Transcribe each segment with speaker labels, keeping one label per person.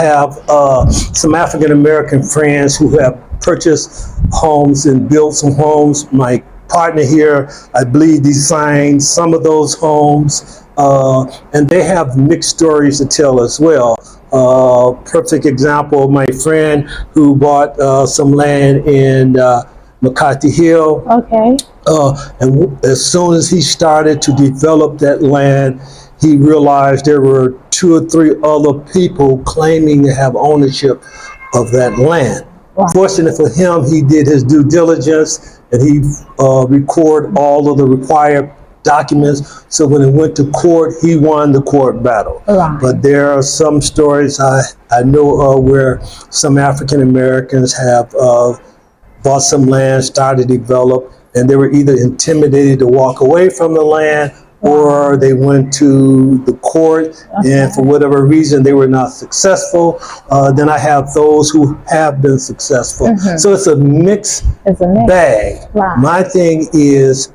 Speaker 1: have some African American friends who have purchased homes and built some homes. My partner here, I believe, designed some of those homes, and they have mixed stories to tell as well. Perfect example, my friend who bought some land in McCarthy Hill.
Speaker 2: Okay.
Speaker 1: And as soon as he started to develop that land, he realized there were 2 or 3 other people claiming to have ownership of that land.
Speaker 2: Wow.
Speaker 1: Fortunately for him, he did his due diligence and he recorded all of the required documents. So when it went to court, he won the court battle.
Speaker 2: Right.
Speaker 1: But there are some stories I know of where some African Americans have bought some land, started to develop, and they were either intimidated to walk away from the land, or they went to the court, and for whatever reason they were not successful. Then I have those who have been successful. So it's a mixed bag.
Speaker 2: Wow.
Speaker 1: My thing is,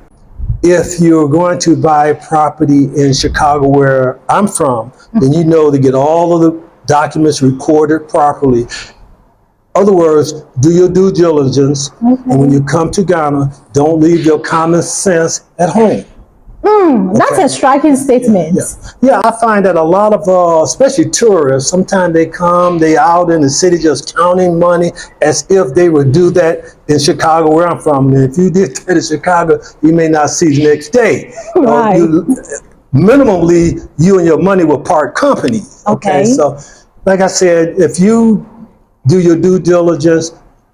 Speaker 1: if you're going to buy property in Chicago, where I'm from, then you know to get all of the documents recorded properly. Other words, do your due diligence, and when you come to Ghana, don't leave your common sense at home.
Speaker 2: That's a striking statement.
Speaker 1: Yeah, I find that a lot of, especially tourists, sometimes they come, they out in the city just counting money as if they would do that in Chicago, where I'm from. And if you did that in Chicago, you may not see the next day.
Speaker 2: Right.
Speaker 1: Minimally, you and your money will part company.
Speaker 2: Okay.
Speaker 1: So, like I said, if you do your due diligence,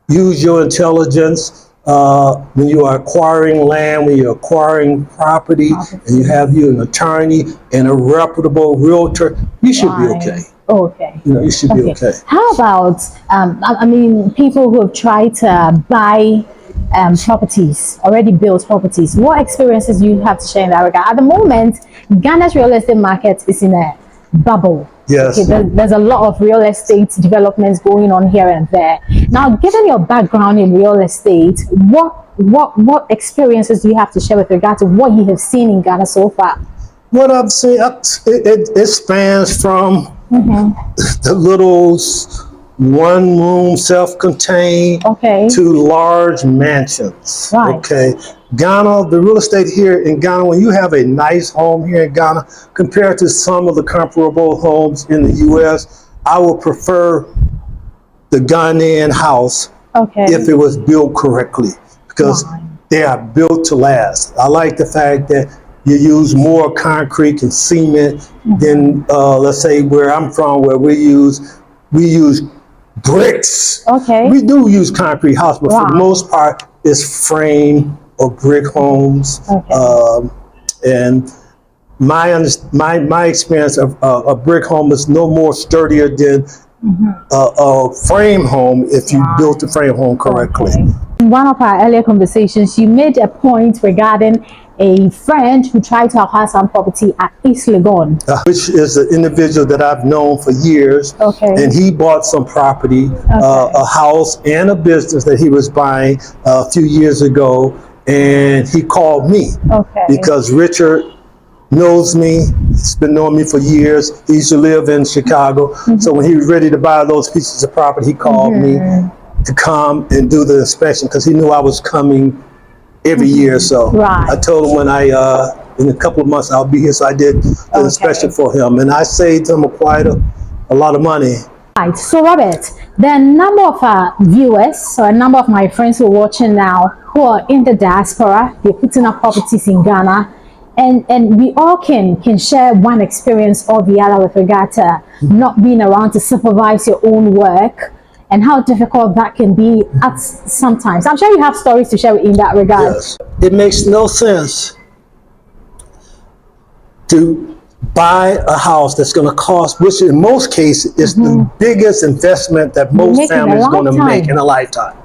Speaker 1: use your intelligence, when you are acquiring land, when you're acquiring property, and you have an attorney and a reputable realtor, you should be okay.
Speaker 2: Okay.
Speaker 1: You should be okay.
Speaker 2: How about, I mean, people who have tried to buy properties, already built properties? What experiences do you have to share in that regard? At the moment, Ghana's real estate market is in a bubble.
Speaker 1: Yes.
Speaker 2: Okay, there's a lot of real estate developments going on here and there. Now, given your background in real estate, what experiences do you have to share with regard to what you have seen in Ghana so far?
Speaker 1: What I've seen, it spans from the little one-room self-contained to large mansions.
Speaker 2: Right.
Speaker 1: Okay. Ghana, the real estate here in Ghana, when you have a nice home here in Ghana, compared to some of the comparable homes in the U.S., I would prefer the Ghanaian house if it was built correctly, because they are built to last. I like the fact that you use more concrete and cement than, let's say, where I'm from, where we use bricks.
Speaker 2: Okay.
Speaker 1: We do use concrete house, but for the most part, it's frame or brick homes. And my experience of a brick home is no more sturdier than a frame home if you built the frame home correctly.
Speaker 2: In one of our earlier conversations, you made a point regarding a friend who tried to acquire some property at East Legon.
Speaker 1: Which is an individual that I've known for years. And he bought some property, a house and a business that he was buying a few years ago. And he called me because Richard knows me. He's been knowing me for years. He used to live in Chicago. So when he was ready to buy those pieces of property, he called me to come and do the inspection because he knew I was coming every year. So I told him when in a couple of months I'll be here. So I did the inspection for him, and I saved him quite a lot of money.
Speaker 2: Right. So Robert, there are a number of our viewers, so a number of my friends who are watching now, who are in the diaspora. They're putting up properties in Ghana, and we all can share one experience or the other with regard to not being around to supervise your own work and how difficult that can be at sometimes. I'm sure you have stories to share in that regard.
Speaker 1: Yes. It makes no sense to buy a house that's going to cost, which in most cases is the biggest investment that most families are going to make in a lifetime.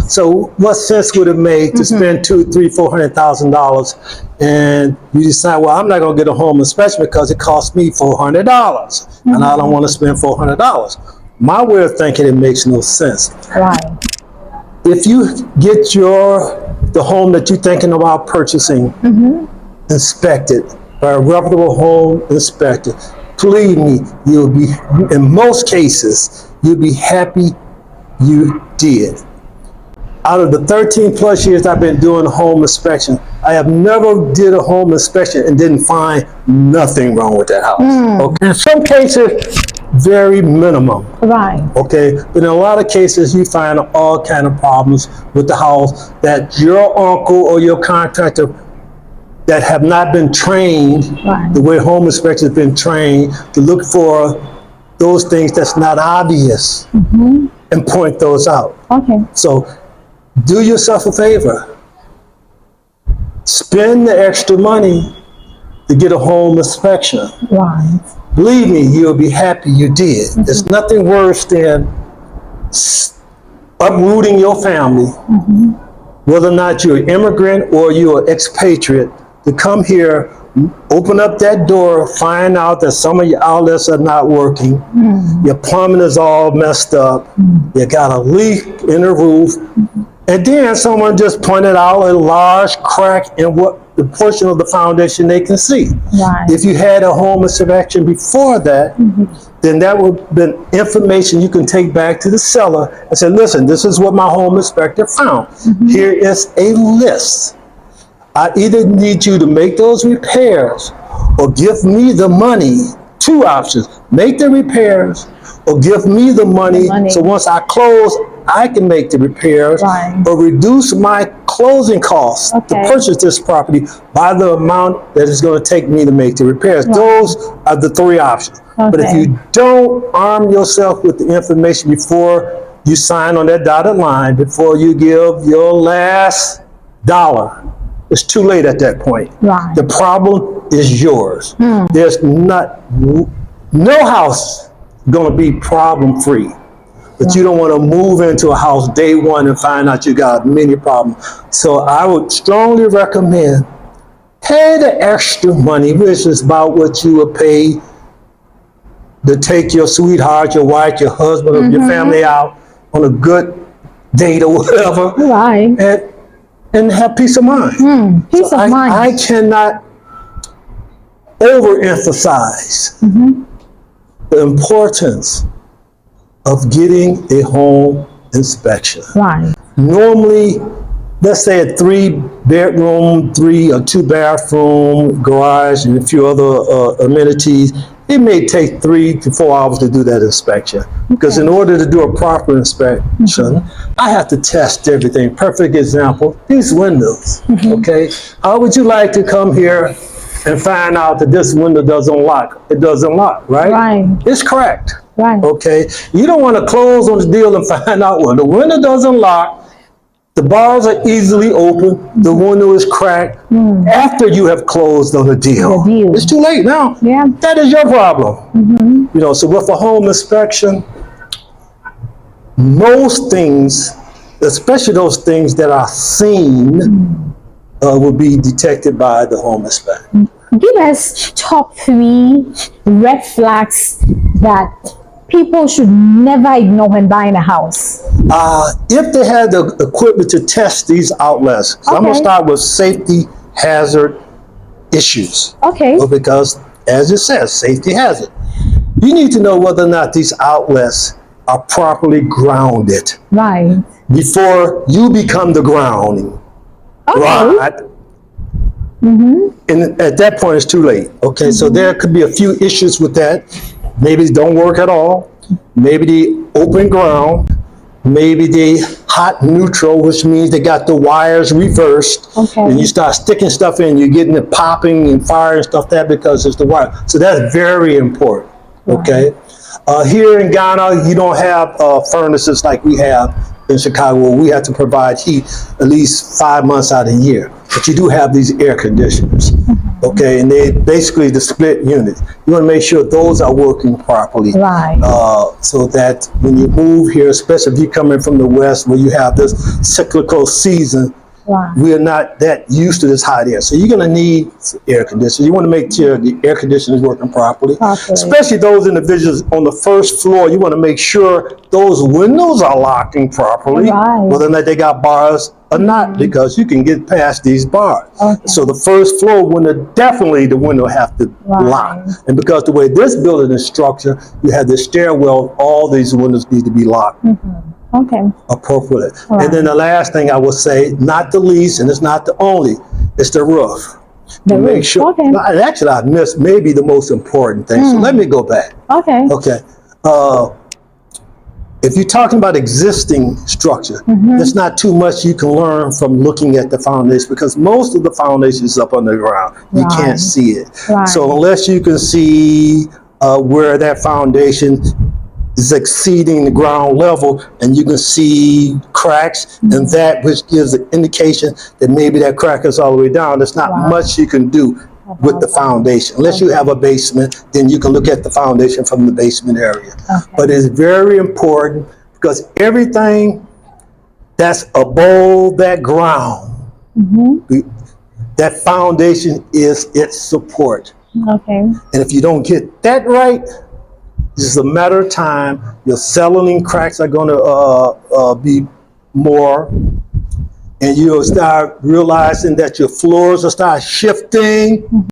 Speaker 1: So what sense would it make to spend $200,000, $300,000, $400,000 and you decide, well, I'm not going to get a home inspection because it cost me $400 and I don't want to spend $400. My way of thinking, it makes no sense. If you get the home that you're thinking about purchasing inspected by a reputable home inspector, believe me, you'll be, in most cases, you'll be happy you did. Out of the 13 plus years I've been doing home inspection, I have never did a home inspection and didn't find nothing wrong with that house. Okay? In some cases, very minimum.
Speaker 2: Right.
Speaker 1: Okay, but in a lot of cases, you find all kind of problems with the house that your uncle or your contractor that have not been trained the way home inspectors have been trained to look for those things that's not obvious and point those out.
Speaker 2: Okay.
Speaker 1: So do yourself a favor. Spend the extra money to get a home inspection.
Speaker 2: Right.
Speaker 1: Believe me, you'll be happy you did. There's nothing worse than uprooting your family, whether or not you're an immigrant or you're an expatriate, to come here, open up that door, find out that some of your outlets are not working, your plumbing is all messed up, you got a leak in the roof, and then someone just pointed out a large crack in what the portion of the foundation they can see.
Speaker 2: Right.
Speaker 1: If you had a home inspection before that, then that would have been information you can take back to the seller and say, listen, this is what my home inspector found. Here is a list. I either need you to make those repairs or give me the money. Two options: make the repairs or give me the money. So once I close, I can make the repairs or reduce my closing costs to purchase this property by the amount that it's going to take me to make the repairs. Those are the three options. But if you don't arm yourself with the information before you sign on that dotted line, before you give your last dollar, it's too late at that point. The problem is yours. There's no house going to be problem free. But you don't want to move into a house day one and find out you got many problems. So I would strongly recommend pay the extra money, which is about what you would pay to take your sweetheart, your wife, your husband, or your family out on a good date or whatever. And have peace of mind.
Speaker 2: Peace of mind.
Speaker 1: I cannot overemphasize the importance of getting a home inspection. Normally, let's say a 3-bedroom, 3 or 2-bathroom garage and a few other amenities, it may take 3 to 4 hours to do that inspection. Because in order to do a proper inspection, I have to test everything. Perfect example, these windows, okay? How would you like to come here and find out that this window doesn't lock? It doesn't lock, right? It's cracked. Okay, you don't want to close on the deal and find out when the window doesn't lock, the bars are easily open, the window is cracked after you have closed on the deal. It's too late now. That is your problem. You know, so with a home inspection, most things, especially those things that are seen, will be detected by the home inspector.
Speaker 2: Give us top 3 red flags that people should never ignore when buying a house.
Speaker 1: If they had the equipment to test these outlets, so I'm going to start with safety hazard issues. Because as it says, safety hazard. You need to know whether or not these outlets are properly grounded. Before you become the grounding. And at that point, it's too late. So there could be a few issues with that. Maybe it don't work at all. Maybe the open ground. Maybe the hot neutral, which means they got the wires reversed. And you start sticking stuff in, you're getting it popping and fire and stuff that because it's the wire. So that's very important. Here in Ghana, you don't have furnaces like we have in Chicago, where we have to provide heat at least 5 months out of the year. But you do have these air conditioners, and they basically the split units. You want to make sure those are working properly, so that when you move here, especially if you're coming from the West, where you have this cyclical season, we are not that used to this hot air. So you're going to need air conditioning. You want to make sure the air conditioning is working properly. Especially those individuals on the first floor, you want to make sure those windows are locking properly, whether or not they got bars or not, because you can get past these bars. So the first floor window, definitely the window have to lock. And because the way this building is structured, you have the stairwell, all these windows need to be locked appropriately. And then the last thing I will say, not the least, and it's not the only, it's the roof. To make sure, actually I missed maybe the most important thing. So let me go back. If you're talking about existing structure, there's not too much you can learn from looking at the foundation, because most of the foundation is up on the ground. You can't see it. So unless you can see where that foundation is exceeding the ground level, and you can see cracks, and that which gives an indication that maybe that crack is all the way down, there's not much you can do with the foundation. Unless you have a basement, then you can look at the foundation from the basement area. But it's very important, because everything that's above that ground, that foundation is its support. And if you don't get that right, it's just a matter of time. Your settling cracks are going to be more, and you'll start realizing that your floors will start shifting.